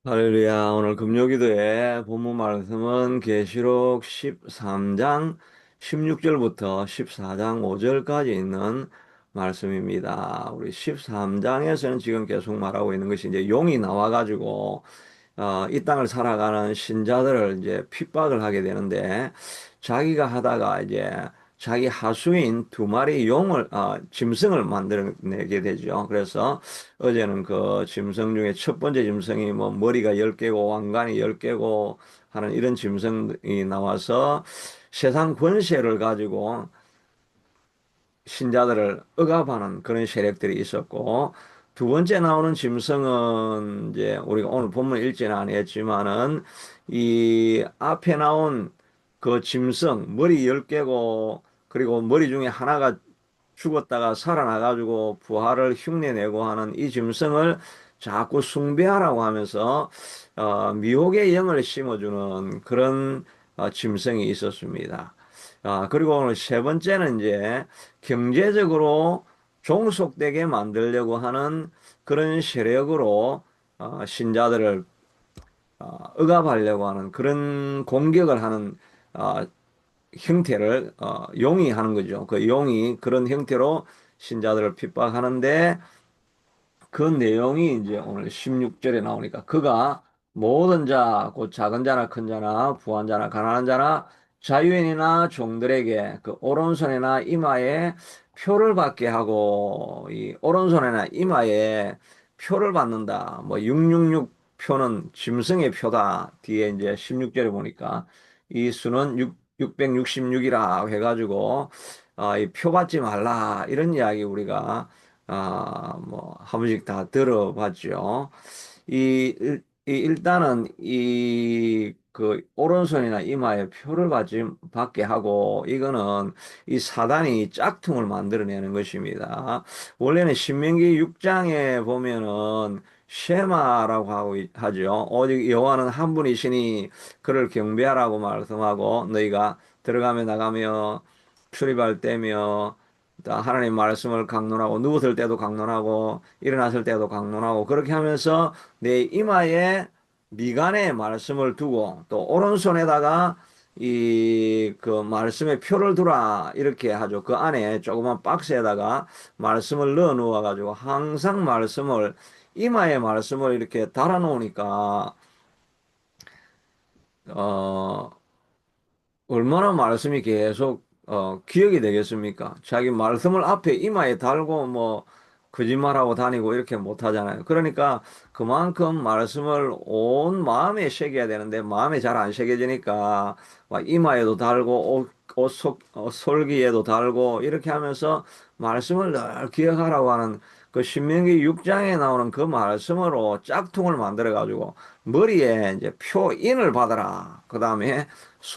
할렐루야. 오늘 금요기도의 본문 말씀은 계시록 13장 16절부터 14장 5절까지 있는 말씀입니다. 우리 13장에서는 지금 계속 말하고 있는 것이 이제 용이 나와가지고 이 땅을 살아가는 신자들을 이제 핍박을 하게 되는데, 자기가 하다가 이제 자기 하수인 두 마리 짐승을 만들어내게 되죠. 그래서 어제는 그 짐승 중에 첫 번째 짐승이 뭐 머리가 10개고 왕관이 10개고 하는 이런 짐승이 나와서 세상 권세를 가지고 신자들을 억압하는 그런 세력들이 있었고, 두 번째 나오는 짐승은 이제 우리가 오늘 본문 읽지는 아니했지만은 이 앞에 나온 그 짐승 머리 10개고, 그리고 머리 중에 하나가 죽었다가 살아나가지고 부활을 흉내내고 하는 이 짐승을 자꾸 숭배하라고 하면서 미혹의 영을 심어주는 그런 짐승이 있었습니다. 그리고 오늘 세 번째는 이제 경제적으로 종속되게 만들려고 하는 그런 세력으로 신자들을 억압하려고 하는 그런 공격을 하는 어, 형태를 용이 하는 거죠. 그 용이 그런 형태로 신자들을 핍박하는데, 그 내용이 이제 오늘 16절에 나오니까, 그가 모든 자, 곧 작은 자나 큰 자나 부한 자나 가난한 자나 자유인이나 종들에게 그 오른손이나 이마에 표를 받게 하고, 이 오른손이나 이마에 표를 받는다. 뭐 666 표는 짐승의 표다. 뒤에 이제 16절에 보니까 이 수는 666이라 해가지고 이 표 받지 말라 이런 이야기 우리가 뭐, 한 번씩 다 들어봤죠. 일단은, 오른손이나 이마에 표를 받게 하고, 이거는 이 사단이 짝퉁을 만들어내는 것입니다. 원래는 신명기 6장에 보면은, 쉐마라고 하죠. 오직 여호와는 한 분이시니 그를 경배하라고 말씀하고, 너희가 들어가며 나가며 출입할 때며 하나님 말씀을 강론하고, 누웠을 때도 강론하고 일어났을 때도 강론하고, 그렇게 하면서 내 이마에 미간에 말씀을 두고 또 오른손에다가 이 그 말씀의 표를 두라 이렇게 하죠. 그 안에 조그만 박스에다가 말씀을 넣어 놓아 가지고 항상 말씀을, 이마에 말씀을 이렇게 달아 놓으니까 어 얼마나 말씀이 계속 기억이 되겠습니까? 자기 말씀을 앞에 이마에 달고 뭐 거짓말하고 다니고 이렇게 못 하잖아요. 그러니까 그만큼 말씀을 온 마음에 새겨야 되는데 마음에 잘 안 새겨지니까 막 이마에도 달고 솔기에도 달고 이렇게 하면서 말씀을 늘 기억하라고 하는 그 신명기 6장에 나오는 그 말씀으로 짝퉁을 만들어 가지고 머리에 이제 표인을 받아라. 그 다음에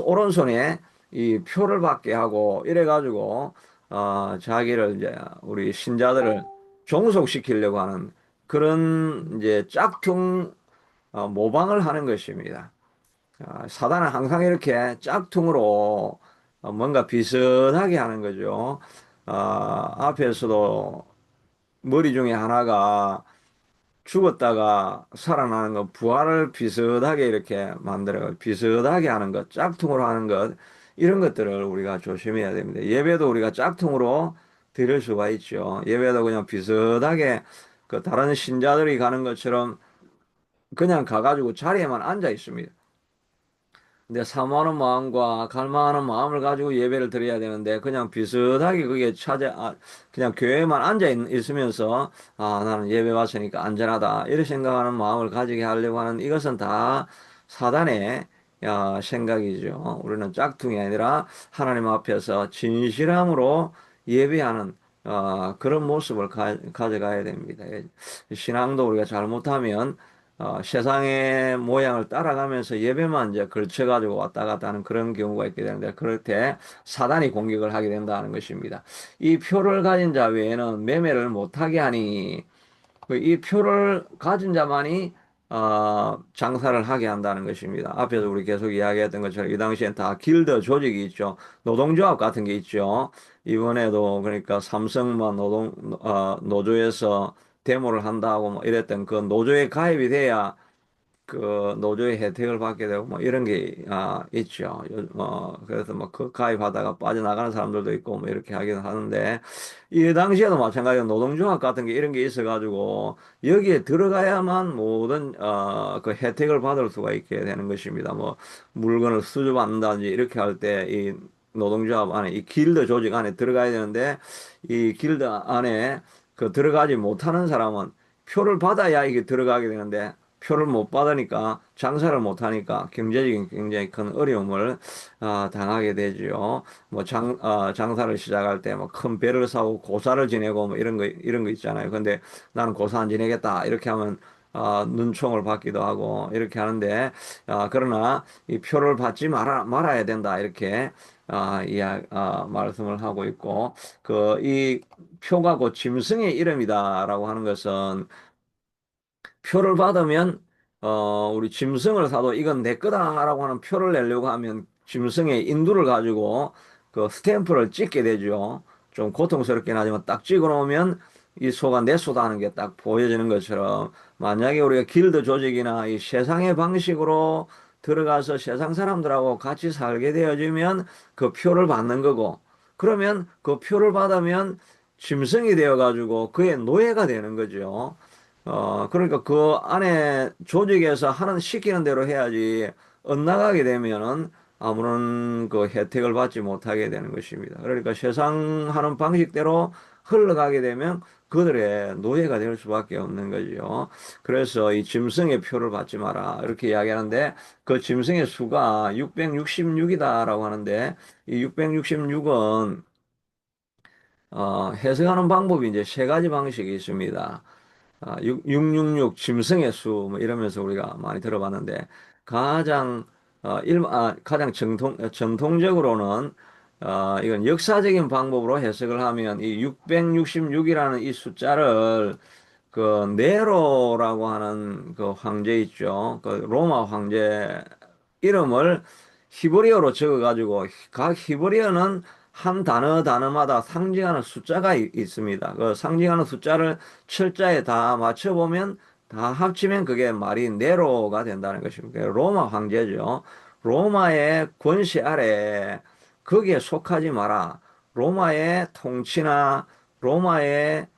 오른손에 이 표를 받게 하고 이래가지고 자기를 이제 우리 신자들을 종속시키려고 하는 그런 이제 짝퉁 모방을 하는 것입니다. 사단은 항상 이렇게 짝퉁으로 뭔가 비슷하게 하는 거죠. 앞에서도 머리 중에 하나가 죽었다가 살아나는 것, 부활을 비슷하게 이렇게 만들어, 비슷하게 하는 것, 짝퉁으로 하는 것, 이런 것들을 우리가 조심해야 됩니다. 예배도 우리가 짝퉁으로 드릴 수가 있죠. 예배도 그냥 비슷하게 그 다른 신자들이 가는 것처럼 그냥 가가지고 자리에만 앉아 있습니다. 근데 사모하는 마음과 갈망하는 마음을 가지고 예배를 드려야 되는데, 그냥 비슷하게 그냥 교회에만 있으면서 나는 예배 왔으니까 안전하다 이렇게 생각하는 마음을 가지게 하려고 하는, 이것은 다 사단의 생각이죠. 우리는 짝퉁이 아니라 하나님 앞에서 진실함으로 예배하는 그런 모습을 가져가야 됩니다. 신앙도 우리가 잘못하면 세상의 모양을 따라가면서 예배만 이제 걸쳐가지고 왔다 갔다 하는 그런 경우가 있게 되는데, 그럴 때 사단이 공격을 하게 된다는 것입니다. 이 표를 가진 자 외에는 매매를 못하게 하니, 이 표를 가진 자만이 장사를 하게 한다는 것입니다. 앞에서 우리 계속 이야기했던 것처럼 이 당시엔 다 길드 조직이 있죠. 노동조합 같은 게 있죠. 이번에도 그러니까 삼성만 노조에서 데모를 한다고 뭐 이랬던 그 노조에 가입이 돼야 그 노조의 혜택을 받게 되고 뭐 이런 게 있죠. 그래서 뭐 그 가입하다가 빠져나가는 사람들도 있고 뭐 이렇게 하기도 하는데 이 당시에도 마찬가지로 노동조합 같은 게 이런 게 있어가지고 여기에 들어가야만 모든 그 혜택을 받을 수가 있게 되는 것입니다. 뭐 물건을 수주받는다든지 이렇게 할 때 이 노동조합 안에 이 길드 조직 안에 들어가야 되는데 이 길드 안에 그 들어가지 못하는 사람은 표를 받아야 이게 들어가게 되는데 표를 못 받으니까 장사를 못 하니까 경제적인 굉장히 큰 어려움을 당하게 되지요. 뭐 장사를 시작할 때 뭐 큰 배를 사고 고사를 지내고 뭐 이런 거 있잖아요. 근데 나는 고사 안 지내겠다 이렇게 하면 눈총을 받기도 하고 이렇게 하는데 그러나 이 표를 받지 말아야 된다 이렇게 말씀을 하고 있고 그 이 표가 곧 짐승의 이름이다라고 하는 것은 표를 받으면 우리 짐승을 사도 이건 내 거다라고 하는 표를 내려고 하면 짐승의 인두를 가지고 그 스탬프를 찍게 되죠. 좀 고통스럽긴 하지만 딱 찍어 놓으면 이 소가 내 소다 하는 게 딱 보여지는 것처럼 만약에 우리가 길드 조직이나 이 세상의 방식으로 들어가서 세상 사람들하고 같이 살게 되어지면 그 표를 받는 거고 그러면 그 표를 받으면 짐승이 되어 가지고 그의 노예가 되는 거죠. 그러니까 그 안에 조직에서 시키는 대로 해야지, 엇나가게 되면은 아무런 그 혜택을 받지 못하게 되는 것입니다. 그러니까 세상 하는 방식대로 흘러가게 되면 그들의 노예가 될 수밖에 없는 거죠. 그래서 이 짐승의 표를 받지 마라. 이렇게 이야기하는데 그 짐승의 수가 666이다라고 하는데 이 666은 해석하는 방법이 이제 세 가지 방식이 있습니다. 666 짐승의 수, 뭐 이러면서 우리가 많이 들어봤는데, 가장 전통적으로는, 이건 역사적인 방법으로 해석을 하면, 이 666이라는 이 숫자를 그 네로라고 하는 그 황제 있죠. 그 로마 황제 이름을 히브리어로 적어가지고 각 히브리어는 한 단어마다 상징하는 숫자가 있습니다. 그 상징하는 숫자를 철자에 다 맞춰보면 다 합치면 그게 말이 네로가 된다는 것입니다. 로마 황제죠. 로마의 권세 아래 거기에 속하지 마라. 로마의 통치나 로마의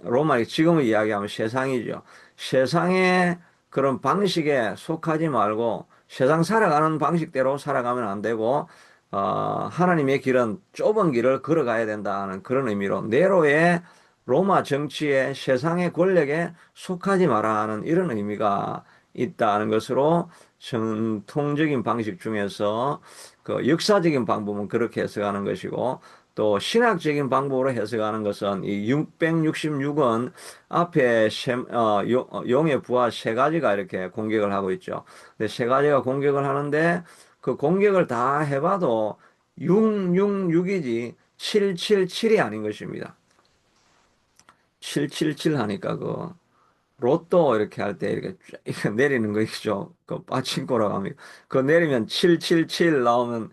로마의 지금의 이야기하면 세상이죠. 세상의 그런 방식에 속하지 말고 세상 살아가는 방식대로 살아가면 안 되고 하나님의 길은 좁은 길을 걸어가야 된다는 그런 의미로 네로의 로마 정치의 세상의 권력에 속하지 마라 하는 이런 의미가 있다는 것으로 전통적인 방식 중에서 그 역사적인 방법은 그렇게 해석하는 것이고 또 신학적인 방법으로 해석하는 것은 이 666은 앞에 용의 부하 세 가지가 이렇게 공격을 하고 있죠. 근데 세 가지가 공격을 하는데 그 공격을 다 해봐도 666이지 777이 아닌 것입니다. 777 하니까 그 로또 이렇게 할 때 이렇게 쫙 이렇게 내리는 거 있죠. 그 빠칭코라고 합니다. 그 내리면 777 나오면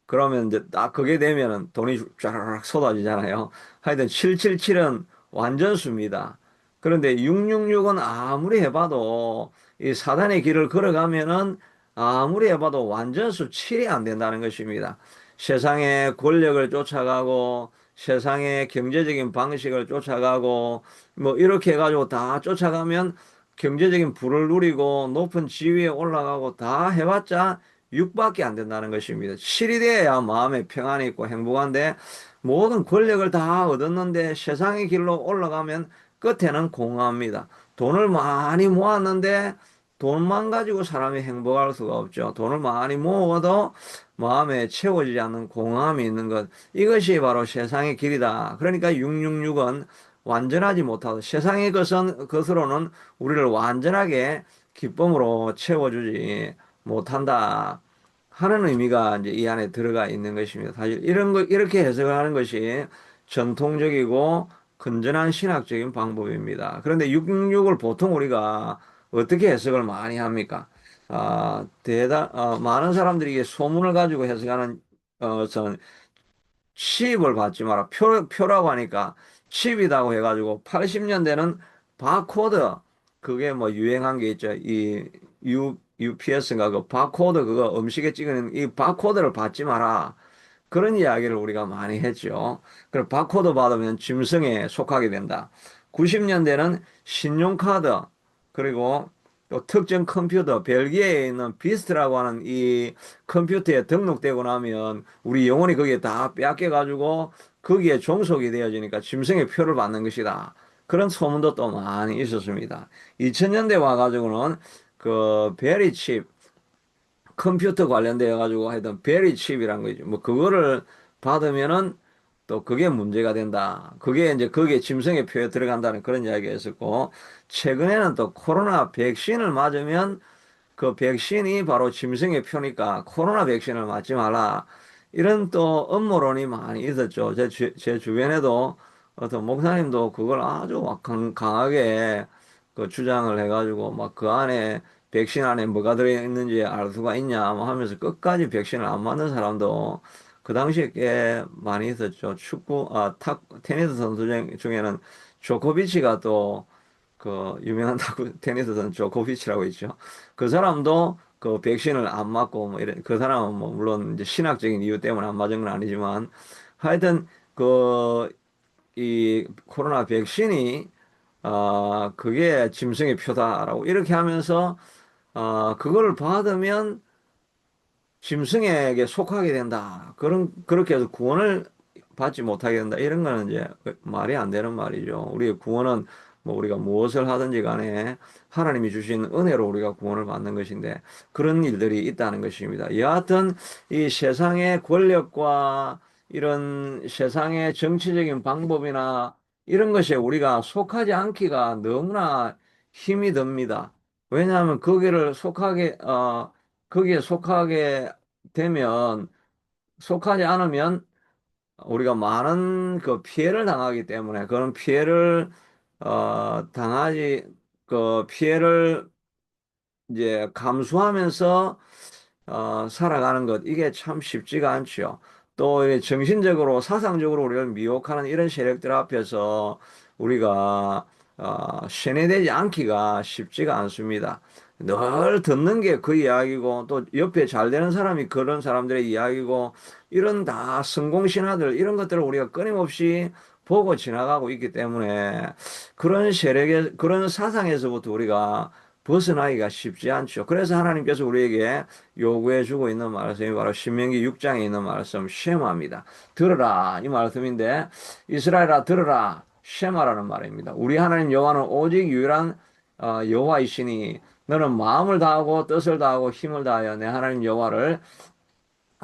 그러면 이제 딱 그게 되면은 돈이 쫙 쏟아지잖아요. 하여튼 777은 완전수입니다. 그런데 666은 아무리 해봐도 이 사단의 길을 걸어가면은 아무리 해봐도 완전수 7이 안 된다는 것입니다. 세상의 권력을 쫓아가고 세상의 경제적인 방식을 쫓아가고 뭐 이렇게 해가지고 다 쫓아가면 경제적인 부를 누리고 높은 지위에 올라가고 다 해봤자 6밖에 안 된다는 것입니다. 7이 돼야 마음에 평안이 있고 행복한데 모든 권력을 다 얻었는데 세상의 길로 올라가면 끝에는 공허합니다. 돈을 많이 모았는데 돈만 가지고 사람이 행복할 수가 없죠. 돈을 많이 모아도 마음에 채워지지 않는 공허함이 있는 것. 이것이 바로 세상의 길이다. 그러니까 666은 완전하지 못하고 세상의 것으로는 우리를 완전하게 기쁨으로 채워주지 못한다 하는 의미가 이제 이 안에 들어가 있는 것입니다. 사실 이렇게 해석을 하는 것이 전통적이고 건전한 신학적인 방법입니다. 그런데 666을 보통 우리가 어떻게 해석을 많이 합니까? 많은 사람들이 이게 소문을 가지고 해석하는 것은 칩을 받지 마라. 표라고 하니까 칩이라고 해가지고 80년대는 바코드, 그게 뭐 유행한 게 있죠. UPS인가 그 바코드 그거 음식에 찍는 이 바코드를 받지 마라. 그런 이야기를 우리가 많이 했죠. 그리고 바코드 받으면 짐승에 속하게 된다. 90년대는 신용카드, 그리고 또 특정 컴퓨터, 벨기에에 있는 비스트라고 하는 이 컴퓨터에 등록되고 나면 우리 영혼이 거기에 다 빼앗겨가지고 거기에 종속이 되어지니까 짐승의 표를 받는 것이다. 그런 소문도 또 많이 있었습니다. 2000년대 와가지고는 그 베리칩, 컴퓨터 관련되어 가지고 하여튼 베리 칩이란 거죠. 뭐 그거를 받으면은 또 그게 문제가 된다. 그게 이제 거기에 짐승의 표에 들어간다는 그런 이야기가 있었고, 최근에는 또 코로나 백신을 맞으면 그 백신이 바로 짐승의 표니까 코로나 백신을 맞지 말라. 이런 또 음모론이 많이 있었죠. 제 주변에도 어떤 목사님도 그걸 아주 강하게 그 주장을 해가지고 막 그 안에 백신 안에 뭐가 들어있는지 알 수가 있냐 뭐 하면서 끝까지 백신을 안 맞는 사람도 그 당시에 꽤 많이 있었죠. 테니스 선수 중에는 조코비치가 또 그 유명한 테니스 선수 조코비치라고 있죠. 그 사람도 그 백신을 안 맞고 뭐 이런 그 사람은 뭐 물론 이제 신학적인 이유 때문에 안 맞은 건 아니지만 하여튼 그 이 코로나 백신이 그게 짐승의 표다라고 이렇게 하면서 그걸 받으면 짐승에게 속하게 된다. 그렇게 해서 구원을 받지 못하게 된다. 이런 거는 이제 말이 안 되는 말이죠. 우리의 구원은 뭐 우리가 무엇을 하든지 간에 하나님이 주신 은혜로 우리가 구원을 받는 것인데 그런 일들이 있다는 것입니다. 여하튼 이 세상의 권력과 이런 세상의 정치적인 방법이나 이런 것에 우리가 속하지 않기가 너무나 힘이 듭니다. 왜냐하면 거기에 속하게 되면, 속하지 않으면 우리가 많은 그 피해를 당하기 때문에 그런 피해를, 피해를 이제 감수하면서 살아가는 것, 이게 참 쉽지가 않죠. 또 이 정신적으로, 사상적으로 우리를 미혹하는 이런 세력들 앞에서 우리가 세뇌되지 않기가 쉽지가 않습니다. 늘 듣는 게 그 이야기고, 또 옆에 잘 되는 사람이 그런 사람들의 이야기고, 이런 다 성공신화들, 이런 것들을 우리가 끊임없이 보고 지나가고 있기 때문에 그런 사상에서부터 우리가 벗어나기가 쉽지 않죠. 그래서 하나님께서 우리에게 요구해 주고 있는 말씀이 바로 신명기 6장에 있는 말씀 쉐마입니다. 들으라 이 말씀인데, 이스라엘아 들으라 쉐마라는 말입니다. 우리 하나님 여호와는 오직 유일한 여호와이시니 너는 마음을 다하고 뜻을 다하고 힘을 다하여 내 하나님 여호와를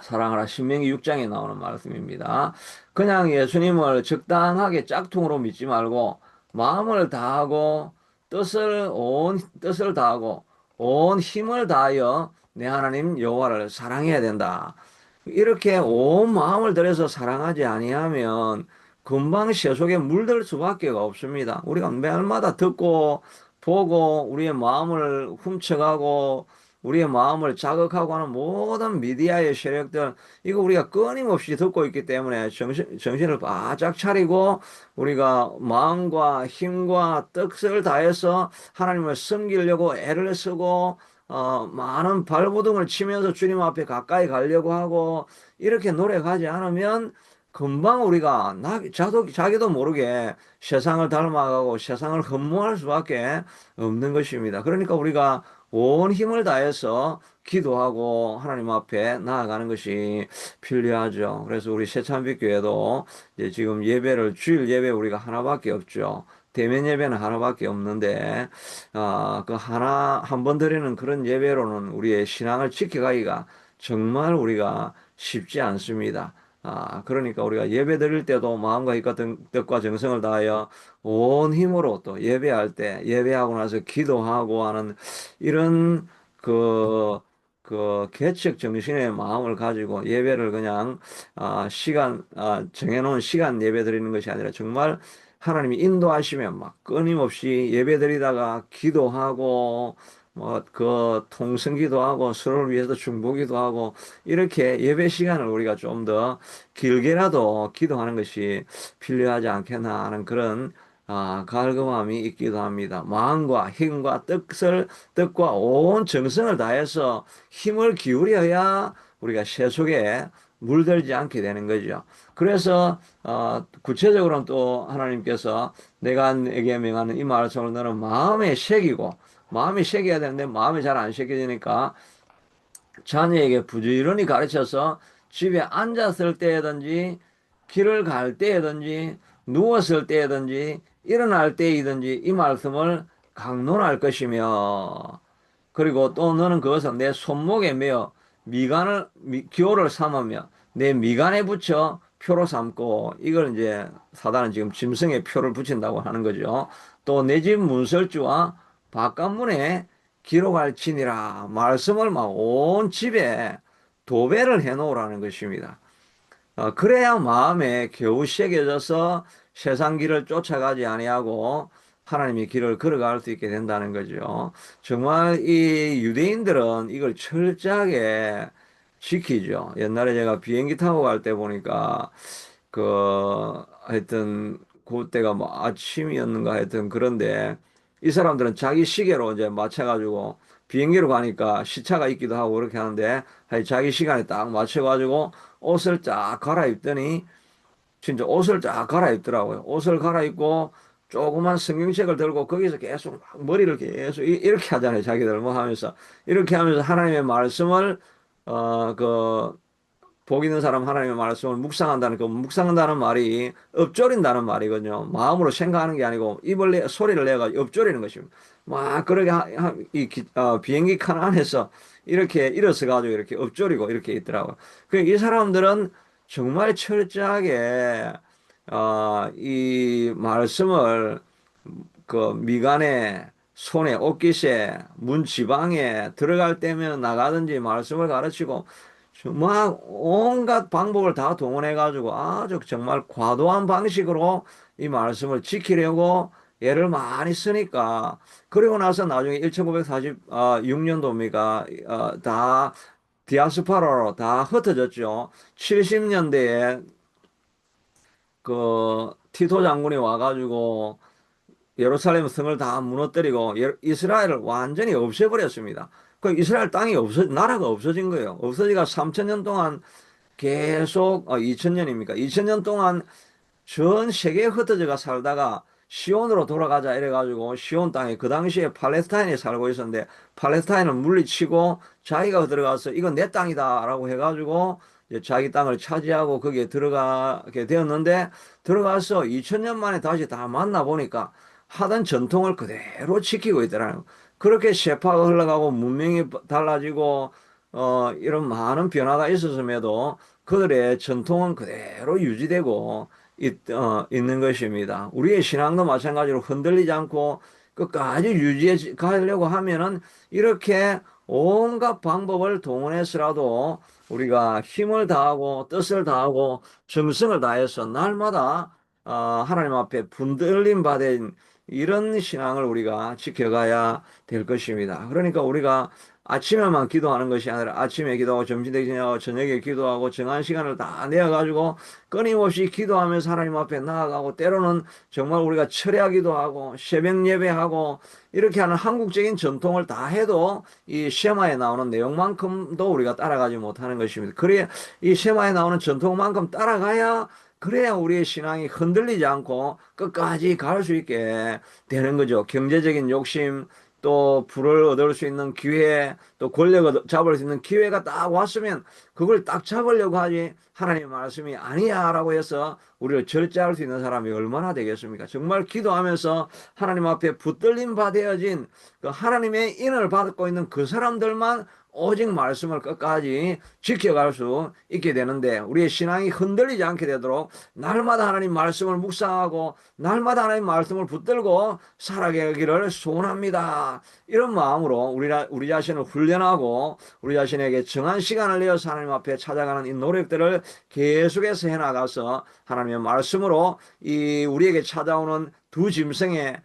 사랑하라. 신명기 6장에 나오는 말씀입니다. 그냥 예수님을 적당하게 짝퉁으로 믿지 말고 마음을 다하고 뜻을 다하고 온 힘을 다하여 내 하나님 여호와를 사랑해야 된다. 이렇게 온 마음을 들여서 사랑하지 아니하면 금방 세속에 물들 수밖에 없습니다. 우리가 매일마다 듣고 보고 우리의 마음을 훔쳐가고 우리의 마음을 자극하고 하는 모든 미디어의 세력들, 이거 우리가 끊임없이 듣고 있기 때문에 정신을 바짝 차리고 우리가 마음과 힘과 뜻을 다해서 하나님을 섬기려고 애를 쓰고 많은 발버둥을 치면서 주님 앞에 가까이 가려고 하고 이렇게 노력하지 않으면 금방 우리가 자기도 모르게 세상을 닮아가고 세상을 흠모할 수밖에 없는 것입니다. 그러니까 우리가 온 힘을 다해서 기도하고 하나님 앞에 나아가는 것이 필요하죠. 그래서 우리 새찬빛교회도 이제 지금 주일 예배 우리가 하나밖에 없죠. 대면 예배는 하나밖에 없는데, 그 한 번 드리는 그런 예배로는 우리의 신앙을 지켜가기가 정말 우리가 쉽지 않습니다. 그러니까 우리가 예배 드릴 때도 마음과 힘과 뜻과 정성을 다하여 온 힘으로 또 예배할 때, 예배하고 나서 기도하고 하는 이런 그, 개척 정신의 마음을 가지고 예배를 그냥, 정해놓은 시간 예배 드리는 것이 아니라 정말 하나님이 인도하시면 막 끊임없이 예배 드리다가 기도하고, 뭐, 통성기도 하고, 서로를 위해서 중보기도 하고, 이렇게 예배 시간을 우리가 좀 더 길게라도 기도하는 것이 필요하지 않겠나 하는 그런 갈급함이 있기도 합니다. 마음과 힘과 뜻과 온 정성을 다해서 힘을 기울여야 우리가 세속에 물들지 않게 되는 거죠. 그래서 구체적으로는 또 하나님께서 내가 내게 명하는 이 말씀을 너는 마음에 새기고 마음이 새겨야 되는데 마음이 잘 안 새겨지니까 자녀에게 부지런히 가르쳐서 집에 앉았을 때든지 길을 갈 때든지 누웠을 때든지 일어날 때이든지 이 말씀을 강론할 것이며 그리고 또 너는 그것을 내 손목에 메어 기호를 삼으며 내 미간에 붙여 표로 삼고 이걸 이제 사단은 지금 짐승의 표를 붙인다고 하는 거죠. 또 내 집 문설주와 바깥문에 기록할 지니라 말씀을 막 온 집에 도배를 해 놓으라는 것입니다. 그래야 마음에 겨우 새겨져서 세상 길을 쫓아가지 아니하고 하나님의 길을 걸어갈 수 있게 된다는 거죠. 정말 이 유대인들은 이걸 철저하게 지키죠. 옛날에 제가 비행기 타고 갈 때 보니까 하여튼 그때가 뭐 아침이었는가 하여튼 그런데 이 사람들은 자기 시계로 이제 맞춰가지고 비행기로 가니까 시차가 있기도 하고 그렇게 하는데 자기 시간에 딱 맞춰가지고 옷을 쫙 갈아입더니 진짜 옷을 쫙 갈아입더라고요. 옷을 갈아입고 조그만 성경책을 들고 거기서 계속 막 머리를 계속 이렇게 하잖아요. 자기들 뭐 하면서 이렇게 하면서 하나님의 말씀을 그 복 있는 사람 하나님의 말씀을 묵상한다는 그 묵상한다는 말이 읊조린다는 말이거든요. 마음으로 생각하는 게 아니고 입을 소리를 내가 읊조리는 것입니다. 막 그렇게 비행기 칸 안에서 이렇게 일어서 가지고 이렇게 읊조리고 이렇게 있더라고요. 이 사람들은 정말 철저하게 이 말씀을 그 미간에 손에 옷깃에 문 지방에 들어갈 때면 나가든지 말씀을 가르치고 정말 온갖 방법을 다 동원해 가지고 아주 정말 과도한 방식으로 이 말씀을 지키려고 애를 많이 쓰니까 그리고 나서 나중에 1946년도입니까? 다 디아스포라로 다 흩어졌죠. 70년대에 티토 장군이 와가지고 예루살렘 성을 다 무너뜨리고 이스라엘을 완전히 없애버렸습니다. 이스라엘 땅이 나라가 없어진 거예요. 없어지가 3천년 동안 계속, 2000년입니까? 2000년 동안 전 세계에 흩어져가 살다가 시온으로 돌아가자 이래가지고 시온 땅에 그 당시에 팔레스타인에 살고 있었는데 팔레스타인을 물리치고 자기가 들어가서 이건 내 땅이다라고 해가지고 이제 자기 땅을 차지하고 거기에 들어가게 되었는데 들어가서 2000년 만에 다시 다 만나보니까 하던 전통을 그대로 지키고 있더라는 거예요. 그렇게 세파가 흘러가고 문명이 달라지고 이런 많은 변화가 있었음에도 그들의 전통은 그대로 유지되고 있는 것입니다. 우리의 신앙도 마찬가지로 흔들리지 않고 끝까지 유지해 가려고 하면은 이렇게 온갖 방법을 동원해서라도 우리가 힘을 다하고 뜻을 다하고 정성을 다해서 날마다 하나님 앞에 분들림 받은 이런 신앙을 우리가 지켜가야 될 것입니다. 그러니까 우리가 아침에만 기도하는 것이 아니라 아침에 기도하고 점심때 기도하고 저녁에 기도하고 정한 시간을 다 내어가지고 끊임없이 기도하면서 하나님 앞에 나아가고 때로는 정말 우리가 철야기도 하고 새벽 예배하고 이렇게 하는 한국적인 전통을 다 해도 이 쉐마에 나오는 내용만큼도 우리가 따라가지 못하는 것입니다. 그래야 이 쉐마에 나오는 전통만큼 따라가야 그래야 우리의 신앙이 흔들리지 않고 끝까지 갈 수 있게 되는 거죠. 경제적인 욕심, 또 부를 얻을 수 있는 기회, 또 권력을 잡을 수 있는 기회가 딱 왔으면 그걸 딱 잡으려고 하지 하나님의 말씀이 아니야라고 해서 우리를 절제할 수 있는 사람이 얼마나 되겠습니까? 정말 기도하면서 하나님 앞에 붙들림 받아야진 그 하나님의 인을 받고 있는 그 사람들만 오직 말씀을 끝까지 지켜갈 수 있게 되는데 우리의 신앙이 흔들리지 않게 되도록 날마다 하나님 말씀을 묵상하고 날마다 하나님 말씀을 붙들고 살아가기를 소원합니다. 이런 마음으로 우리 자신을 훈련하고 우리 자신에게 정한 시간을 내어서 하나님 앞에 찾아가는 이 노력들을 계속해서 해나가서 하나님의 말씀으로 이 우리에게 찾아오는 두 짐승의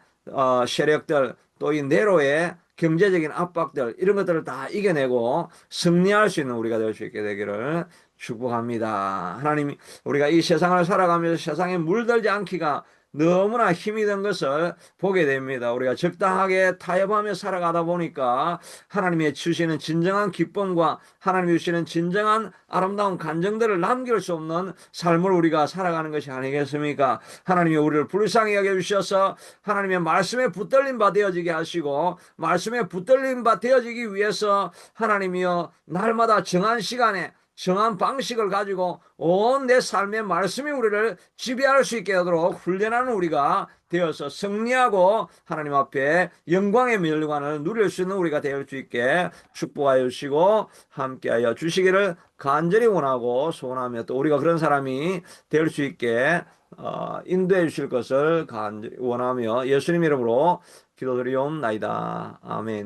세력들 또 이 네로의 경제적인 압박들 이런 것들을 다 이겨내고 승리할 수 있는 우리가 될 수 있게 되기를 축복합니다. 하나님 우리가 이 세상을 살아가면서 세상에 물들지 않기가 너무나 힘이 든 것을 보게 됩니다. 우리가 적당하게 타협하며 살아가다 보니까 하나님의 주시는 진정한 기쁨과 하나님이 주시는 진정한 아름다운 감정들을 남길 수 없는 삶을 우리가 살아가는 것이 아니겠습니까? 하나님이 우리를 불쌍히 여겨주셔서 하나님의 말씀에 붙들린 바 되어지게 하시고 말씀에 붙들린 바 되어지기 위해서 하나님이여 날마다 정한 시간에 정한 방식을 가지고 온 내 삶의 말씀이 우리를 지배할 수 있게 하도록 훈련하는 우리가 되어서 승리하고 하나님 앞에 영광의 멸관을 누릴 수 있는 우리가 될 수 있게 축복하여 주시고 함께하여 주시기를 간절히 원하고 소원하며 또 우리가 그런 사람이 될 수 있게 인도해 주실 것을 간절히 원하며 예수님 이름으로 기도드리옵나이다. 아멘.